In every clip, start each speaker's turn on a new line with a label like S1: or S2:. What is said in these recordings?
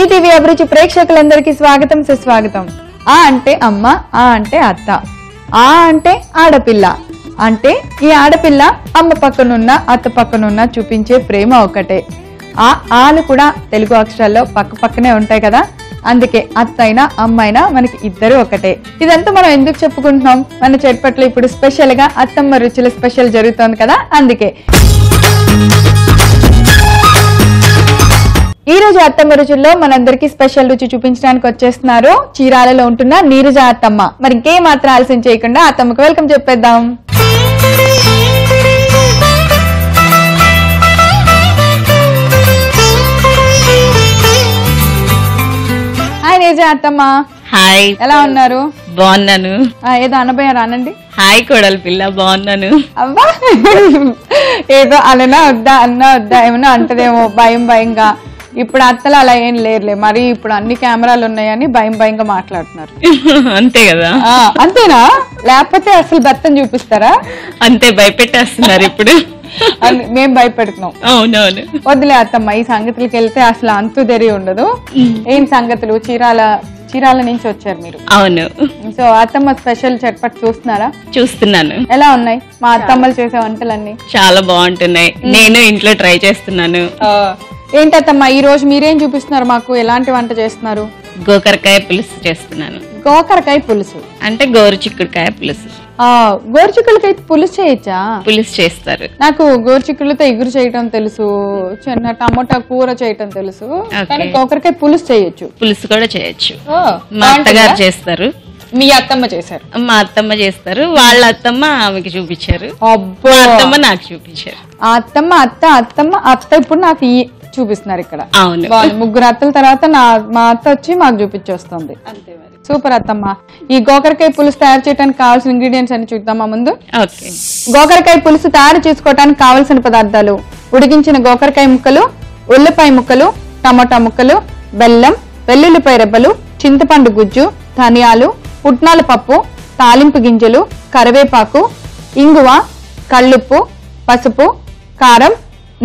S1: ETV అభిరుచి ప్రేక్షకులందరికీ స్వాగతం సుస్వాగతం. ఆ అంటే అమ్మ, ఆ అంటే అత్త, ఆ అంటే ఆడపిల్ల. అంటే ఈ ఆడపిల్ల అమ్మ పక్కనున్న అత్త పక్కనున్న చూపించే ప్రేమ ఒకటే. ఆలు కూడా తెలుగు అక్షరాల్లో పక్క పక్కనే ఉంటాయి కదా, అందుకే అత్త అయినా అమ్మ అయినా మనకి ఇద్దరు ఒకటే. ఇదంతా మనం ఎందుకు చెప్పుకుంటున్నాం? మన చెట్పట్లో ఇప్పుడు స్పెషల్ గా అత్తమ్మ రుచుల స్పెషల్ జరుగుతోంది కదా, అందుకే. ఈ రోజు అత్తమ్మ రుచుల్లో మనందరికీ స్పెషల్ రుచి చూపించడానికి వచ్చేస్తున్నారు చీరాలలో ఉంటున్న నీరజ అత్తమ్మ. మరి ఇంకే మాత్రం ఆలస్యం చేయకుండా అత్తమ్మకు వెల్కమ్ చెప్పేద్దాం. హాయ్ నీరజ అత్తమ్మ.
S2: హాయ్,
S1: ఎలా ఉన్నారు?
S2: బాగున్నాను.
S1: ఏదో అనబోయారు అనండి.
S2: హాయ్ కోడలి పిల్ల, బాగున్నాను.
S1: అబ్బా, ఏదో అననా వద్దా అన్నా వద్దా ఏమన్నా అంటదేమో భయంగా. ఇప్పుడు అత్తలు అలా ఏం లేరులే, మరి ఇప్పుడు అన్ని కెమెరాలు ఉన్నాయని భయంగా మాట్లాడుతున్నారు.
S2: అంతే కదా?
S1: అంతేనా? లేకపోతే అసలు బెత్తం చూపిస్తారా?
S2: అంతే, భయపెట్టేస్తున్నారు ఇప్పుడు.
S1: మేం భయపెడుతున్నాం.
S2: అవునవును.
S1: వద్దులే అత్తమ్మ, ఈ సంగతులకి వెళ్తే అసలు అంతు తెరి ఉండదు. ఏం సంగతులు? చీరాల నుంచి వచ్చారు మీరు?
S2: అవును.
S1: సో అత్తమ్మ స్పెషల్ చట్పట్ చూస్తున్నారా?
S2: చూస్తున్నాను.
S1: ఎలా ఉన్నాయి మా అత్తమ్మలు చేసే వంటలన్నీ?
S2: చాలా బాగుంటున్నాయి. నేను ఇంట్లో ట్రై చేస్తున్నాను.
S1: ఏంటత్తమ్మా ఈ రోజు మీరేం చూపిస్తున్నారు మాకు? ఎలాంటి వంట చేస్తున్నారు?
S2: గోకరకాయ పులుసు చేస్తున్నాను.
S1: గోకరకాయ పులుసు
S2: అంటే గోరు చిక్కుడుకాయ పులుసు.
S1: గోరుచిక్కులకైతే పులుసు చేయొచ్చా?
S2: పులుసు చేస్తారు.
S1: నాకు గోరుచిక్కులతో ఎగురు చేయటం తెలుసు, చిన్న టమోటా కూర చేయటం తెలుసు, కానీ గోకరకాయ పులుసు చేయొచ్చు.
S2: పులుసు కూడా చేయొచ్చు. మా అత్తగారు చేస్తారు.
S1: మీ అత్తమ్మ చేశారు?
S2: మా అత్తమ్మ చేస్తారు. వాళ్ళ అత్తమ్మ ఆమెకి చూపించారు.
S1: అబ్బో,
S2: అత్తమ్మ నాకు చూపించారు.
S1: ఆ అత్తమ్మ అత్త ఇప్పుడు నాకు చూపిస్తున్నారు ఇక్కడ.
S2: అవును.
S1: ముగ్గురు అత్తల తర్వాత మా అత్త వచ్చి మాకు చూపించొస్తుంది.
S2: అంతే మరి.
S1: సూపర్ అత్తమ్మ. ఈ గోకరకాయ పులుసు తయారు చేయడానికి కావాల్సిన ఇంగ్రీడియంట్స్ అని చూద్దామా ముందు?
S2: ఓకే.
S1: గోకరకాయ పులుసు తయారు చేసుకోవడానికి కావలసిన పదార్థాలు: ఉడికించిన గోకరకాయ ముక్కలు, ఉల్లిపాయ ముక్కలు, టమోటా ముక్కలు, బెల్లం, వెల్లుల్లిపాయ రెబ్బలు, చింతపండు గుజ్జు, ధనియాలు, పుట్నాల పప్పు, తాలింపు గింజలు, కరివేపాకు, ఇంగువ, కళ్ళుప్పు, పసుపు, కారం,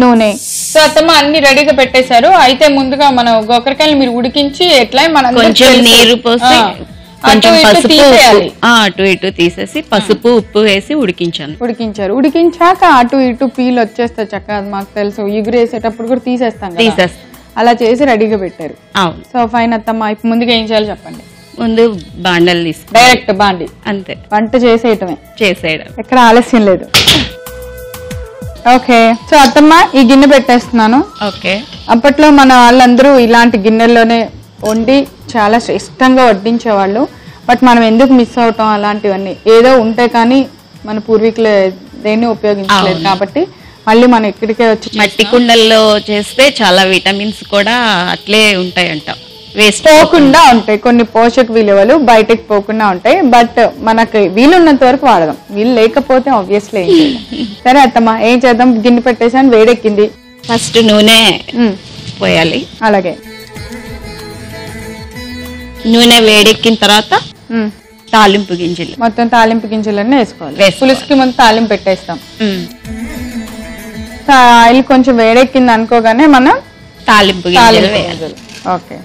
S1: నూనె. సో అత్తమ్మ అన్ని రెడీగా పెట్టేశారు. అయితే ముందుగా మనం గోకరకాయలు మీరు ఉడికించి ఎట్లా
S2: కొంచెం నీరు పోసి కొంచెం పసుపు అటు ఇటు తీసేసి పసుపు ఉప్పు వేసి ఉడికించారు.
S1: ఉడికించాక అటు ఇటు పీలు వచ్చేస్తే చక్కగా, మాకు తెలుసు ఎగురేసేటప్పుడు కూడా తీసేస్తాం. అలా చేసి రెడీగా పెట్టారు.
S2: అవును.
S1: సో ఫైన్ అత్తమ్మ, ఇప్పుడు ముందుగా ఏం చేయాలి చెప్పండి?
S2: ముందు బాండలు తీసుకో,
S1: డైరెక్ట్ బాండి.
S2: అంతే,
S1: వంట చేసేయటం.
S2: ఎక్కడ
S1: ఆలస్యం లేదు. ఓకే. సో అత్తమ్మ ఈ గిన్నె పెట్టేస్తున్నాను.
S2: ఓకే.
S1: అప్పట్లో మన వాళ్ళందరూ ఇలాంటి గిన్నెల్లోనే వండి చాలా శ్రేష్టంగా వడ్డించేవాళ్ళు. బట్ మనం ఎందుకు మిస్ అవటం అలాంటివన్నీ? ఏదో ఉంటే కానీ మన పూర్వీకులు దేన్ని ఉపయోగించలేదు కాబట్టి మళ్ళీ మనం ఇక్కడికే వచ్చి
S2: మట్టి కుండల్లో చేస్తే చాలా విటమిన్స్ కూడా అట్లే ఉంటాయంట, వేస్ట్
S1: పోకుండా ఉంటాయి. కొన్ని పోషక విలువలు బయటకు పోకుండా ఉంటాయి. బట్ మనకి వీలున్నంత వరకు వాడదాం, వీలు లేకపోతే ఆబ్వియస్లీ ఏం చేయాలి. సరే అత్తమ్మ, ఏం చేద్దాం? గిన్నె పెట్టేసాను, వేడెక్కింది.
S2: ఫస్ట్ నూనె పోయాలి.
S1: అలాగే
S2: నూనె వేడెక్కిన తర్వాత తాలింపు గింజలు,
S1: మొత్తం తాలింపు గింజలన్నీ వేసుకోవాలి. పులుసుకి ముందు తాలింపు పెట్టేస్తాం. ఆయిల్ కొంచెం వేడెక్కింది అనుకోగానే మనం తాలింపు గింజలు వేయాలి. ఓకే.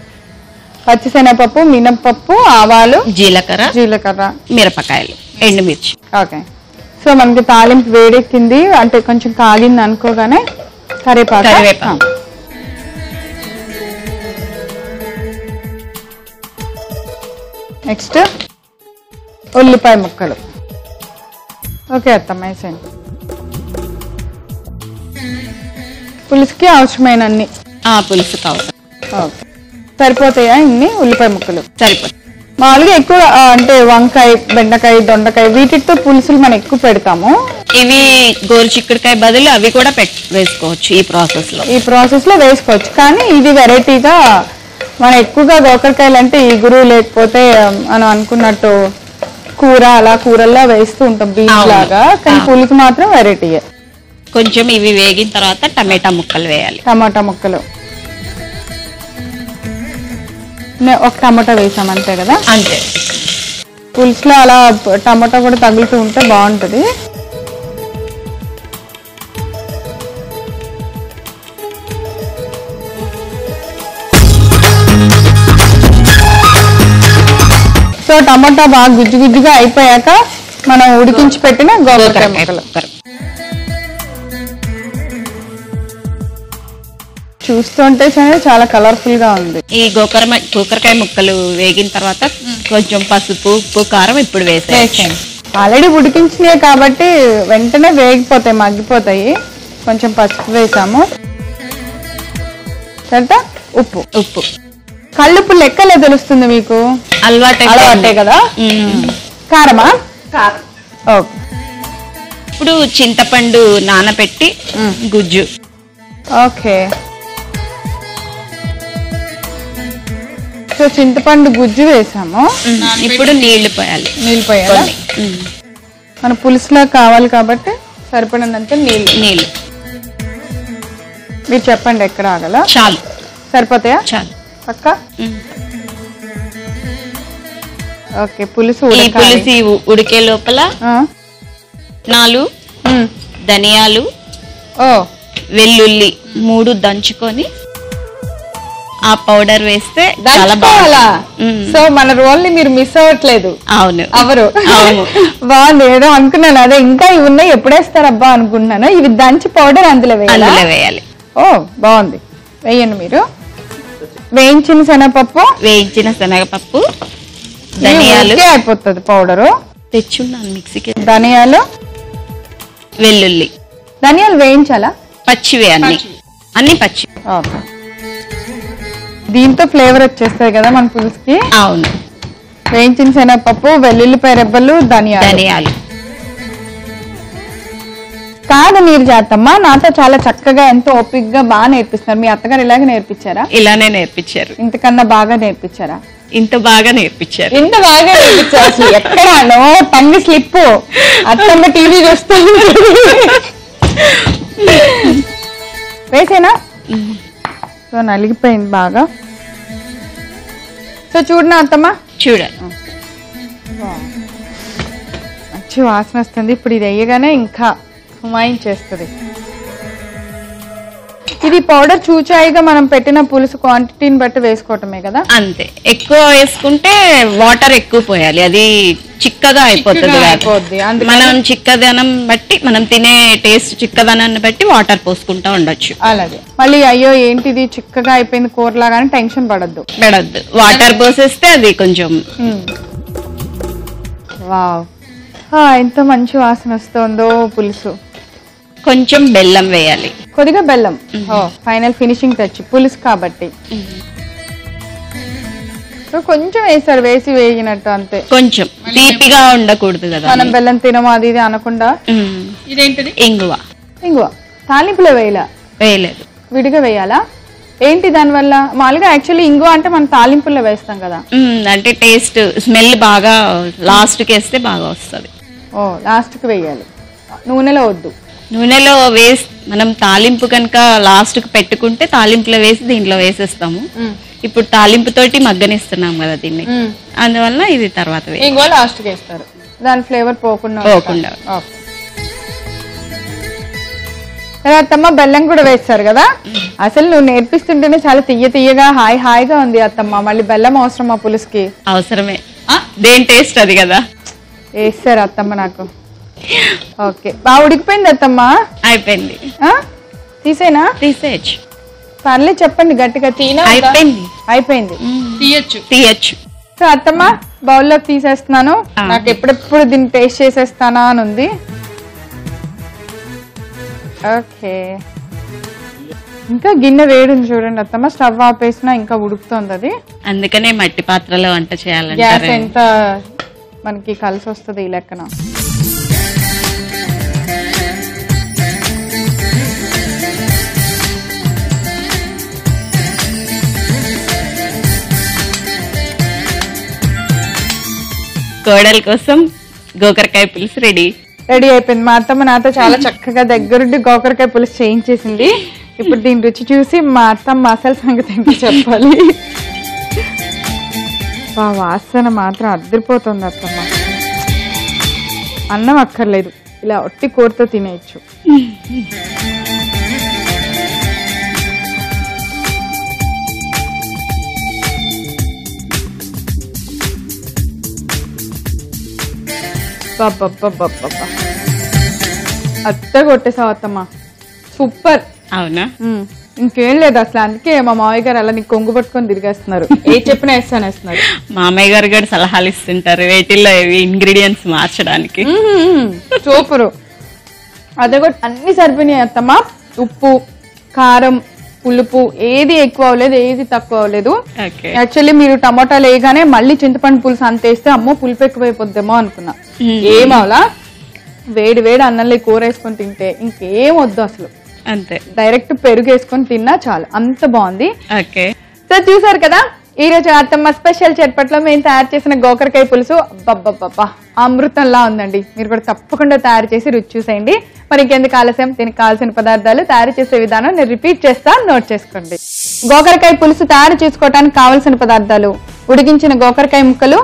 S1: పచ్చిశనగపప్పు, మినపప్పు, ఆవాలు, జీలకర్ర,
S2: మిరపకాయలు, ఎండుమిర్చి.
S1: ఓకే. సో మనకి తాలింపు వేడెక్కింది అంటే కొంచెం కాగింది అనుకోగానే కరివేపాకు, నెక్స్ట్ ఉల్లిపాయ ముక్కలు. ఓకే అత్తమ్మ, వేసేయండి. పులుసుకి అవసరమైన అన్ని
S2: పులుసు కావాలి.
S1: ఓకే. సరిపోతాయా ఇన్ని ఉల్లిపాయ ముక్కలు?
S2: సరిపోతాయి.
S1: మామూలుగా ఎక్కువ అంటే వంకాయ, బెండకాయ, దొండకాయ వీటితో పులుసులు మనం ఎక్కువ పెడతాము.
S2: ఇవి గోరు చిక్కుడుకాయ బదులు అవి కూడా వేసుకోవచ్చు ఈ ప్రాసెస్ లో
S1: వేసుకోవచ్చు. కానీ ఇది వెరైటీగా మనం ఎక్కువగా గోకరకాయలు అంటే ఇగురు లేకపోతే మనం అనుకున్నట్టు కూర, అలా కూరల్లో వేస్తూ ఉంటాం బీన్స్ లాగా. కానీ పులుసు మాత్రం వెరైటీయే.
S2: కొంచెం ఇవి వేగిన తర్వాత టమాటా ముక్కలు వేయాలి.
S1: టమాటా ముక్కలు ఒక టమాటా వేసాం అంతే కదా?
S2: అంతే.
S1: పులుసులో అలా టమాటా కూడా తగులుతూ ఉంటే బాగుంటుంది. టమాటా బాగా గుజ్జు గుజ్జుగా అయిపోయాక మనం ఉడికించి పెట్టిన గోకరకాయ ముక్కలు. చూస్తుంటే చాలా కలర్ఫుల్ గా ఉంది.
S2: ఈ గోకరకాయ ముక్కలు వేగిన తర్వాత కొంచెం పసుపు, ఉప్పు, కారం ఇప్పుడు వేసేయండి.
S1: ఆల్రెడీ ఉడికించినాయి కాబట్టి వెంటనే వేగిపోతాయి, మగ్గిపోతాయి. కొంచెం పసుపు వేసాము, తర్వాత ఉప్పు. కళ్ళుప్పు లెక్కలే తెలుస్తుంది మీకు, అలవాటే కదా. కారమా? ఓకే.
S2: ఇప్పుడు చింతపండు నానబెట్టి గుజ్జు.
S1: ఓకే. సో చింతపండు గుజ్జు వేసాము,
S2: ఇప్పుడు నీళ్లు పోయాలి.
S1: మన పులుసులా కావాలి కాబట్టి సరిపడినంత నీళ్ళు. మీరు చెప్పండి ఎక్కడ ఆగల.
S2: చాలు,
S1: సరిపోతాయా?
S2: చాలు
S1: పక్క. ఓకే. పులుసు
S2: ఉడికే లోపల 4 ధనియాలు, వెల్లుల్లి 3 దంచుకొని ఆ పౌడర్ వేస్తే చాలా బాగా.
S1: సో మన రోల్ ని మీరు మిస్ అవ్వట్లేదు.
S2: అవును,
S1: అవరు. బాగుంది. ఏదో అనుకున్నాను, అదే ఇంకా ఇవి ఉన్నాయి ఎప్పుడేస్తారబ్బా అనుకుంటున్నాను. ఇవి దంచి పౌడర్ అందులో
S2: వేయాలి.
S1: ఓ బాగుంది, వేయండి మీరు. వేయించిన శనగపప్పు, ధనియాలు అయిపోతుంది పౌడరు.
S2: తెచ్చున్నాను మిక్సీకి.
S1: ధనియాలు,
S2: వెల్లుల్లి.
S1: ధనియాలు వేయించాలా?
S2: పచ్చివే, అన్ని పచ్చి.
S1: దీంతో ఫ్లేవర్ వచ్చేస్తుంది కదా మన పులుసుకి.
S2: అవును.
S1: వేయించిన శనగపప్పు, వెల్లుల్లిపాయ రెబ్బలు, ధనియాలు. కాదు మీరు చేతమ్మా, నాతో చాలా చక్కగా ఎంతో ఓపిక్ గా బాగా నేర్పిస్తున్నారు. మీ అత్తగారు ఇలాగే నేర్పించారా?
S2: ఇలానే నేర్పించారు.
S1: ఇంతకన్నా బాగా నేర్పించారా?
S2: ఇంత బాగా నేర్పించారు.
S1: ఇంత బాగా నేర్పించారు. అసలు ఎక్కడానో టంగ్ స్లిప్. అత్తమ్మ టీవీ చూస్తూ వేసేనా? సో నలిగిపోయింది బాగా. సో చూడనా అత్తమ్మ,
S2: చూడాలి.
S1: మంచి వాసన వస్తుంది. ఇప్పుడు ఇది వేయగానే ఇంకా హుమాయించేస్తుంది. ఇది పౌడర్ చూచాయిగా మనం పెట్టిన పులుసు క్వాంటిటీని బట్టి వేసుకోవటమే కదా.
S2: అంతే, ఎక్కువ వేసుకుంటే వాటర్ ఎక్కువ పోయాలి, అది చిక్కగా అయిపోతుంది. మనం చిక్కదనం బట్టి, మనం తినే టేస్ట్ చిక్కదనాన్ని బట్టి వాటర్ పోసుకుంటా ఉండొచ్చు.
S1: అలాగే. మళ్ళీ అయ్యో ఏంటిది చిక్కగా అయిపోయింది కూరలాగానే టెన్షన్ పడద్దు.
S2: వాటర్ పోసేస్తే అది కొంచెం.
S1: వావ్, ఎంత మంచి వాసన వస్తుందో పులుసు.
S2: కొంచెం బెల్లం వేయాలి,
S1: కొద్దిగా బెల్లం. ఫైనల్ ఫినిషింగ్ టచ్ పులుసు కాబట్టి. కొంచెం వేసారు, వేసి వేగినట్టు అంతే.
S2: కొంచెం తీపిగా ఉండకూడదు కదా,
S1: మనం బెల్లం తినము అది ఇది అనకుండా.
S2: ఇదేంటిది? ఇంగువ.
S1: తాలింపులో వేయలేదు, విడిగా వేయాలా ఏంటి? దానివల్ల మామూలుగా యాక్చువల్లీ ఇంగువ అంటే మనం తాలింపుల్లో వేస్తాం కదా.
S2: అంటే టేస్ట్ స్మెల్ బాగా లాస్ట్ కి వేస్తే బాగా వస్తుంది.
S1: లాస్ట్ కి వేయాలి, నూనెలో వద్దు.
S2: నూనెలో వేసి మనం తాలింపు కనుక లాస్ట్ కి పెట్టుకుంటే తాలింపులో వేసి దీంట్లో వేసేస్తాము. ఇప్పుడు తాలింపు తోటి మగ్గనిస్తున్నాం కదా దీన్ని, అందువల్ల ఇది తర్వాత
S1: లాస్ట్ కి వేస్తారు, దాని ఫ్లేవర్ పోకుండా. అత్తమ్మ బెల్లం కూడా వేస్తారు కదా. అసలు నువ్వు నేర్పిస్తుంటేనే చాలా తీయగా హాయిగా ఉంది అత్తమ్మ. మళ్ళీ బెల్లం అవసరమా పులుసుకి?
S2: అవసరమే, దేని టేస్ట్ అది కదా.
S1: వేస్తారు అత్తమ్మ నాకు. ఓకే, బాగా ఉడికిపోయింది అత్తమ్మ.
S2: అయిపోయింది.
S1: తీసేయచ్చు. పర్లేదు, చెప్పండి గట్టిగా. అయిపోయింది.
S2: తీయచ్చు.
S1: సో అత్తమ్మ బౌల్లోకి తీసేస్తున్నాను. నాకు ఎప్పుడెప్పుడు దీన్ని టేస్ట్ చేసేస్తానా అని ఉంది. ఓకే, ఇంకా గిన్నె వేడిని చూడండి అత్తమ్మ. స్టవ్ ఆపేసినా ఇంకా ఉడుకుతుంది అది.
S2: అందుకనే మట్టి పాత్రలో వంట చేయాలంటే
S1: గ్యాస్ ఎంత మనకి కలిసి వస్తుంది ఈ లెక్కన.
S2: కోడల కోసం గోకరకాయ పులుసు రెడీ
S1: అయిపోయింది. మా అత్తమ్మ నాతో చాలా చక్కగా దగ్గరుండి గోకరకాయ పులుసు చేయించేసింది. ఇప్పుడు దీని రుచి చూసి మా అత్తమ్మ అసలు సంగతి ఏంటో చెప్పాలి. వాసన మాత్రం అద్దరిపోతుంది అత్తమ్మ. అన్నం అక్కర్లేదు, ఇలా ఒట్టి కూరతో తినేయచ్చు. అత్త కొట్టేసావు అత్తమ్మ, సూపర్.
S2: అవునా?
S1: ఇంకేం లేదు అసలు, అందుకే మా మామయ్య గారు అలా నీకు కొంగు పట్టుకొని తిరిగేస్తున్నారు, ఏ చెప్పినా వేస్తానేస్తున్నారు.
S2: మామయ్య గారు కూడా సలహాలు ఇస్తుంటారు వేటిల్లో ఇంగ్రీడియంట్స్ మార్చడానికి.
S1: సూపరు. అదే కూడా అన్ని సరిపోయినాయి అత్తమ్మ. ఉప్పు, కారం, పులుపు ఏది ఎక్కువ అవ్వలేదు, ఏది తక్కువ అవ్వలేదు. యాక్చువల్లీ మీరు టమాటాలు వేయగానే మళ్ళీ చింతపండు పులుసు అంత వేస్తే అమ్మో పులుపు ఎక్కువైపోద్దేమో అనుకున్నా. ఏమవలా, వేడి వేడి అన్నంలో కూర వేసుకొని తింటే ఇంకేం వద్దు అసలు,
S2: అంతే.
S1: డైరెక్ట్ పెరుగు వేసుకొని తిన్నా చాలు, అంత బాగుంది.
S2: ఓకే,
S1: సో చూసారు కదా ఈ రోజు అత్తమ్మ స్పెషల్ చట్పట్లో మేము తయారు చేసిన గోకరకాయ పులుసు. అబ్బబ్బబ్బా అమృతంలా ఉందండి. మీరు కూడా తప్పకుండా తయారు చేసి రుచి చూసేయండి. మరి ఇంకెందుకు ఆలస్యం, దీనికి కావాల్సిన పదార్థాలు, తయారు చేసే విధానం నేను రిపీట్ చేస్తా, నోట్ చేసుకోండి. గోకరకాయ పులుసు తయారు చేసుకోవడానికి కావలసిన పదార్థాలు: ఉడికించిన గోకరకాయ ముక్కలు,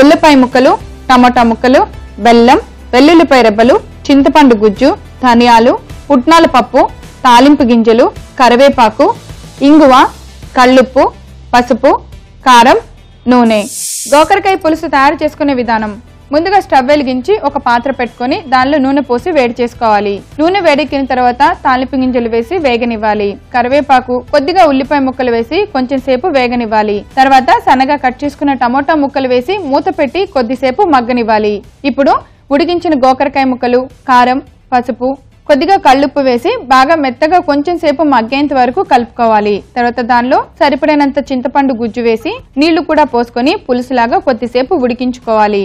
S1: ఉల్లిపాయ ముక్కలు, టమాటా ముక్కలు, బెల్లం, వెల్లుల్లిపాయ రెబ్బలు, చింతపండు గుజ్జు, ధనియాలు, పుట్నాల పప్పు, తాలింపు గింజలు, కరివేపాకు, ఇంగువ, కల్లుప్పు, పసుపు, కారం, నూనె. గోకరకాయ పులుసు తయారు చేసుకునే విధానం: ముందుగా స్టవ్ వెలిగించి ఒక పాత్ర పెట్టుకొని దానిలో నూనె పోసి వేడి చేసుకోవాలి. నూనె వేడెక్కిన తర్వాత తాలింపు గింజలు వేసి వేగనివ్వాలి. కరివేపాకు, కొద్దిగా ఉల్లిపాయ ముక్కలు వేసి కొంచెం సేపు వేగనివ్వాలి. తర్వాత సన్నగా కట్ చేసుకున్న టమోటా ముక్కలు వేసి మూత పెట్టి కొద్దిసేపు మగ్గనివ్వాలి. ఇప్పుడు ఉడికించిన గోకరకాయ ముక్కలు, కారం, పసుపు, కొద్దిగా కల్లుప్పు వేసి బాగా మెత్తగా కొంచెం సేపు మగ్గేంత వరకు కలుపుకోవాలి. తర్వాత దానిలో సరిపడినంత చింతపండు గుజ్జు వేసి నీళ్లు కూడా పోసుకొని పులుసులాగా కొద్దిసేపు ఉడికించుకోవాలి.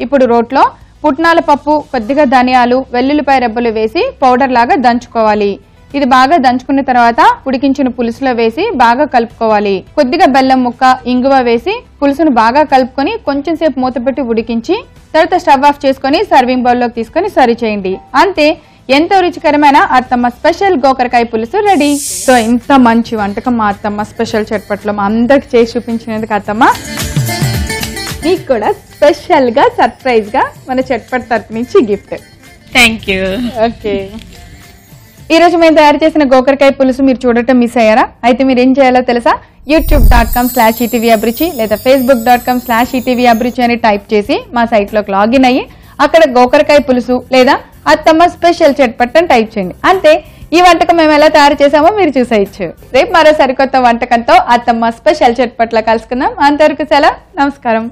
S1: ఇప్పుడు రోట్లో పుట్నాల పప్పు, కొద్దిగా ధనియాలు, వెల్లుల్లిపాయ రెబ్బలు వేసి పౌడర్ లాగా దంచుకోవాలి. ఇది బాగా దంచుకున్న తర్వాత ఉడికించిన పులుసులో వేసి బాగా కలుపుకోవాలి. కొద్దిగా బెల్లం ముక్క, ఇంగువ వేసి పులుసును బాగా కలుపుకొని కొంచెం సేపు మూత పెట్టి ఉడికించి తర్వాత స్టవ్ ఆఫ్ చేసుకొని సర్వింగ్ బౌల్లోకి తీసుకొని సర్వ్ చేయండి. అంతే, ఎంతో రుచికరమైన అత్తమ్మ స్పెషల్ గోకరకాయ పులుసు రెడీ. సో ఇంత మంచి వంటకం మా అత్తమ్మ స్పెషల్ చట్పట్లో మా అందరికి చేసి చూపించినందుకు అత్తమ్మ మీకు కూడా స్పెషల్ గా సర్ప్రైజ్ గా మన చట్పట్ తరపు నుంచి గిఫ్ట్.
S2: Thank you.
S1: ఓకే, ఈ రోజు మేము తయారు చేసిన గోకరకాయ పులుసు మీరు చూడటం మిస్ అయ్యారా? అయితే మీరు ఏం చేయాలో తెలుసా? youtube.com/ETV అభిరుచి లేదా facebook.com/ETV అభిరుచి అని టైప్ చేసి మా సైట్ లోకి లాగిన్ అయ్యి అక్కడ గోకరకాయ పులుసు లేదా అత్తమ్మ స్పెషల్ చట్పట్ అని టైప్ చేయండి. అంతే, ఈ వంటకం మేము ఎలా తయారు చేసామో మీరు చూసేయచ్చు. రేపు మరో సరికొత్త వంటకంతో అత్తమ్మ స్పెషల్ చట్పట్లో కలుసుకుందాం. అంతవరకు సెలవు, నమస్కారం.